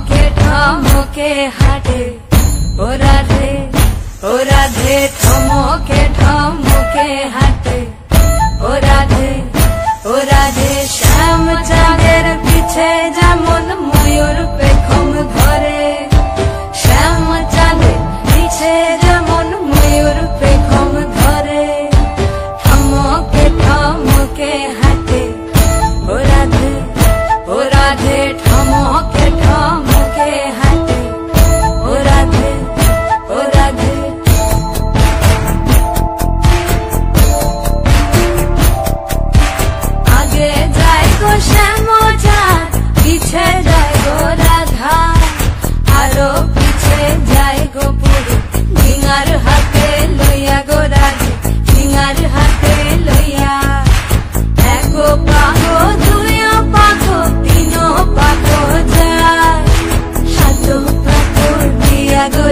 ঠমকে হাটে ও রাধে ঠমকে হাটে ও রাধে শ্যাম চাঁদের পিছে যেমন ময়ূর পেখম ধরে, শ্যাম চাঁদের পিছে যেমন ময়ূর পেখম ধরে, ঠমকে হাটে ও রাধে ঠমকে হাটে ও রাধে। আগে যায় গো শ্যাম চাঁদ, পিছে যায় গো রাধা, আরো পিছে যায় গো পুরী, ডিঙার হাতে লইয়া গো রাধে, ডিঙার হাতে লইয়া। এক পাগো দুই পাগো তিন পাগো যায়, হাত পাগো দিয়া গো